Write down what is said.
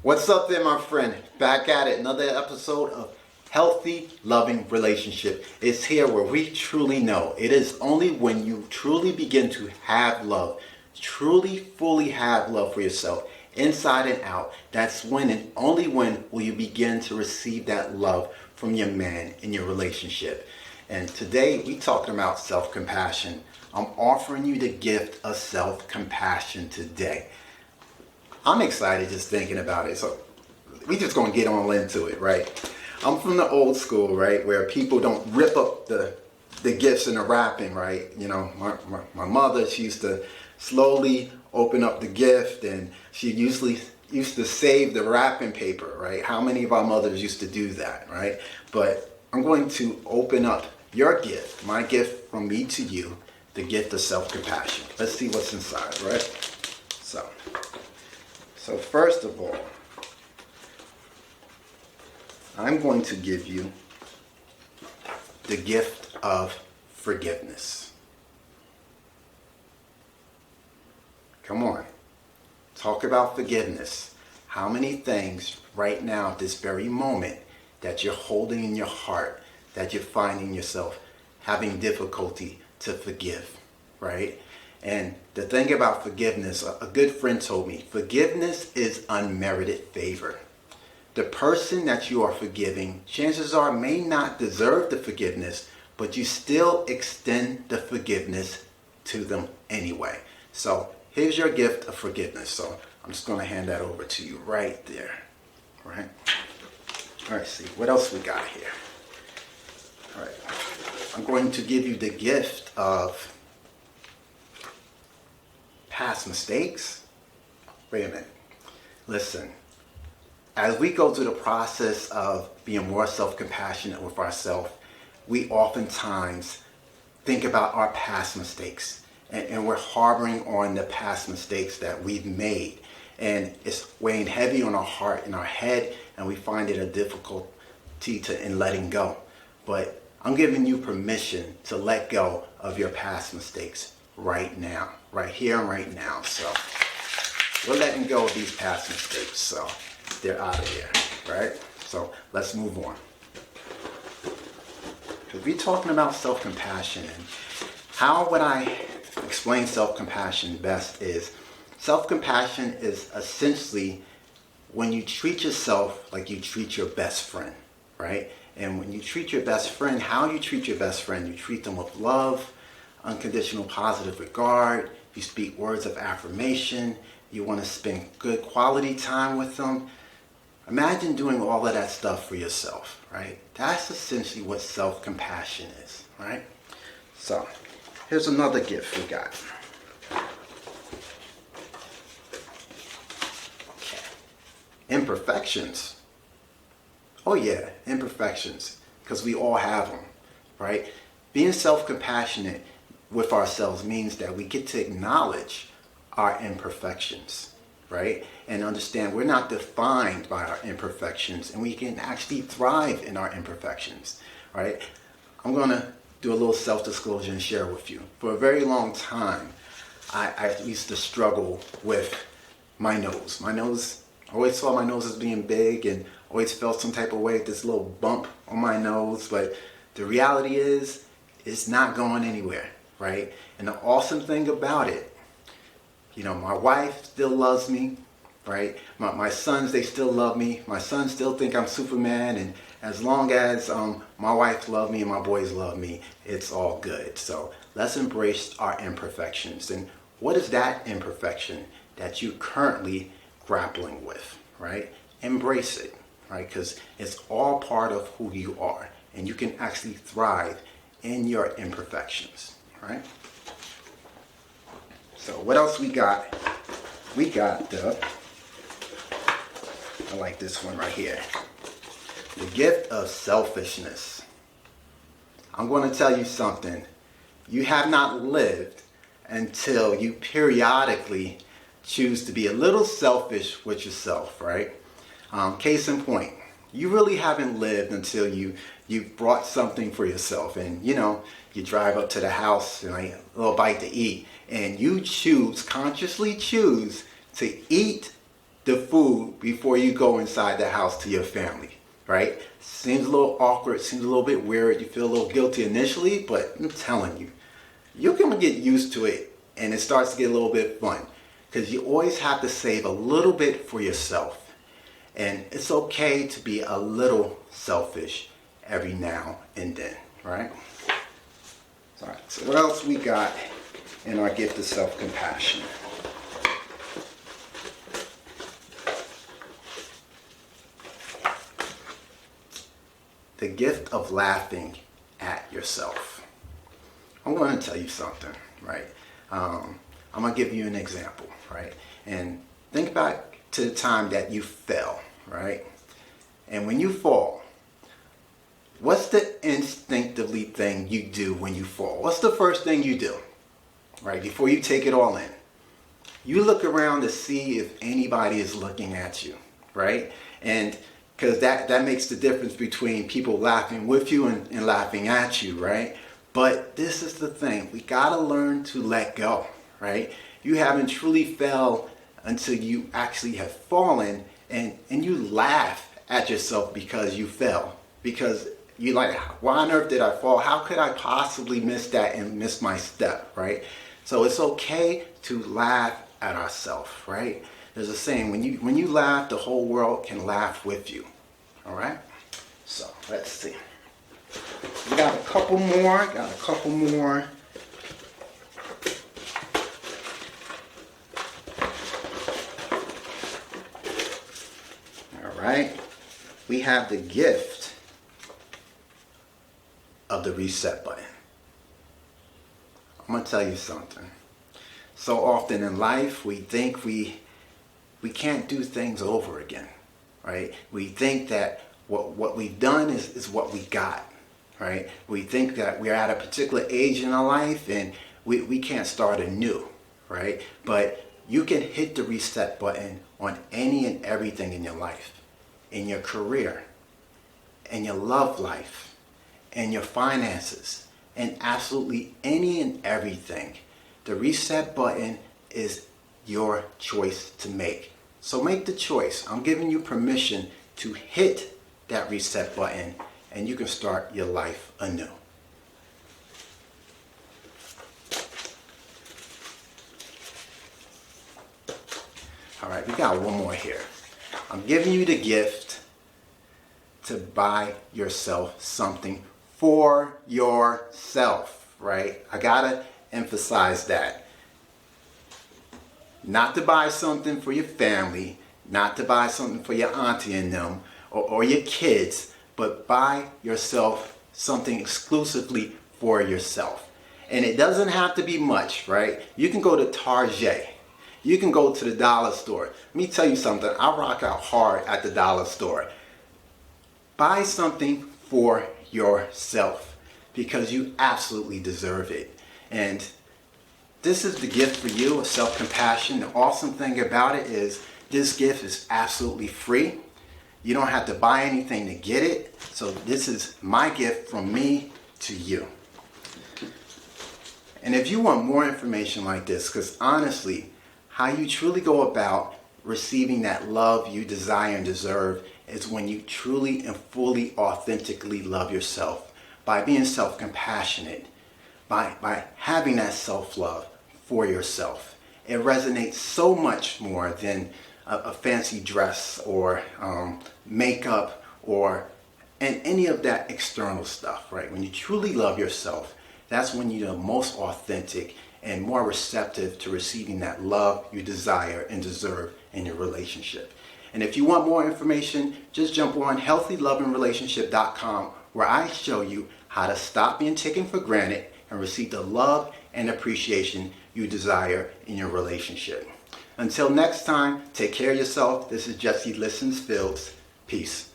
What's up there, my friend? Back at it. Another episode of Healthy, Loving Relationship. It's here where we truly know it is only when you truly begin to have love, truly, fully have love for yourself, inside and out. That's when and only when will you begin to receive that love from your man in your relationship. And today we talking about self-compassion. I'm offering you the gift of self-compassion today. I'm excited just thinking about it. So we just gonna get on into it, right? I'm from the old school, right, where people don't rip up the gifts in the wrapping, right? You know, my mother, she used to slowly open up the gift, and she usually used to save the wrapping paper, right? How many of our mothers used to do that, right? But I'm going to open up your gift, my gift from me to you, the gift of self-compassion. Let's see what's inside, right? So first of all, I'm going to give you the gift of forgiveness. Come on. Talk about forgiveness. How many things right now, at this very moment, that you're holding in your heart, that you're finding yourself having difficulty to forgive, right? And the thing about forgiveness, a good friend told me, forgiveness is unmerited favor. The person that you are forgiving, chances are, may not deserve the forgiveness, but you still extend the forgiveness to them anyway. So here's your gift of forgiveness. So I'm just going to hand that over to you right there. Right? All right, see, what else we got here? All right, I'm going to give you the gift of past mistakes. Wait a minute. Listen, as we go through the process of being more self-compassionate with ourselves, we oftentimes think about our past mistakes, and we're harboring on the past mistakes that we've made, and it's weighing heavy on our heart and our head, and we find it a difficulty in letting go. But I'm giving you permission to let go of your past mistakes right now, right here and right now. So we're letting go of these past mistakes, so they're out of here, right? So let's move on. Because we're talking about self-compassion, and how would I explain self-compassion best is, self-compassion is essentially when you treat yourself like you treat your best friend, right? And when you treat your best friend, how you treat your best friend, you treat them with love, unconditional positive regard, you speak words of affirmation, you want to spend good quality time with them. Imagine doing all of that stuff for yourself, right? That's essentially what self-compassion is, right? So here's another gift we got. Okay. Imperfections. Oh yeah, imperfections, because we all have them, right? Being self-compassionate with ourselves means that we get to acknowledge our imperfections, right? And understand we're not defined by our imperfections, and we can actually thrive in our imperfections, right? I'm going to do a little self-disclosure and share with you. For a very long time, I used to struggle with my nose. I always saw my nose as being big, and always felt some type of way with this little bump on my nose, but the reality is, it's not going anywhere, right? And the awesome thing about it, you know, my wife still loves me, right? My sons, they still love me. My sons still think I'm Superman, and as long as my wife loves me and my boys love me, it's all good. So let's embrace our imperfections. And what is that imperfection that you're currently grappling with, right? Embrace it, right? Because it's all part of who you are, and you can actually thrive in your imperfections, right? So what else we got? We got I like this one right here. The gift of selfishness. I'm going to tell you something. You have not lived until you periodically choose to be a little selfish with yourself, right? Case in point, you really haven't lived until you brought something for yourself, and you know, you drive up to the house and like a little bite to eat, and you consciously choose to eat the food before you go inside the house to your family, right? Seems a little awkward, seems a little bit weird. You feel a little guilty initially, but I'm telling you, you're going to get used to it and it starts to get a little bit fun because you always have to save a little bit for yourself. And it's okay to be a little selfish every now and then, right? All right, so what else we got in our gift of self-compassion? The gift of laughing at yourself. I'm going to tell you something, right? I'm going to give you an example, right? And think back to the time that you fell, right? And when you fall, what's the instinctively thing you do when you fall? What's the first thing you do, right? Before you take it all in. You look around to see if anybody is looking at you, right? And because that makes the difference between people laughing with you and laughing at you, right? But this is the thing. We got to learn to let go, right? You haven't truly fell until you actually have fallen and you laugh at yourself because you fell. Because you're like, why on earth did I fall? How could I possibly miss that and miss my step, right? So it's okay to laugh at ourselves, right? There's a saying, when you laugh, the whole world can laugh with you. All right? So, let's see. We got a couple more. All right. We have the gift of the reset button. I'm going to tell you something. So often in life, we think we can't do things over again, right? We think that what we've done is what we got, right? We think that we're at a particular age in our life and we can't start anew, right? But you can hit the reset button on any and everything in your life, in your career, in your love life, in your finances, and absolutely any and everything. The reset button is your choice to make. So make the choice. I'm giving you permission to hit that reset button and you can start your life anew. All right, we got one more here. I'm giving you the gift to buy yourself something for yourself, right? I gotta emphasize that. Not to buy something for your family, not to buy something for your auntie and them, or your kids, but buy yourself something exclusively for yourself. And it doesn't have to be much, right? You can go to Target. You can go to the dollar store. Let me tell you something. I rock out hard at the dollar store. Buy something for yourself because you absolutely deserve it. And this is the gift for you of self-compassion. The awesome thing about it is this gift is absolutely free. You don't have to buy anything to get it. So this is my gift from me to you. And if you want more information like this, because honestly, how you truly go about receiving that love you desire and deserve is when you truly and fully authentically love yourself by being self-compassionate, by having that self-love for yourself. It resonates so much more than a fancy dress or makeup or and any of that external stuff, right? When you truly love yourself, that's when you're the most authentic and more receptive to receiving that love you desire and deserve in your relationship. And if you want more information, just jump on healthylovingrelationship.com where I show you how to stop being taken for granted and receive the love and appreciation you desire in your relationship. Until next time, take care of yourself. This is Jesse Listens Fields. Peace.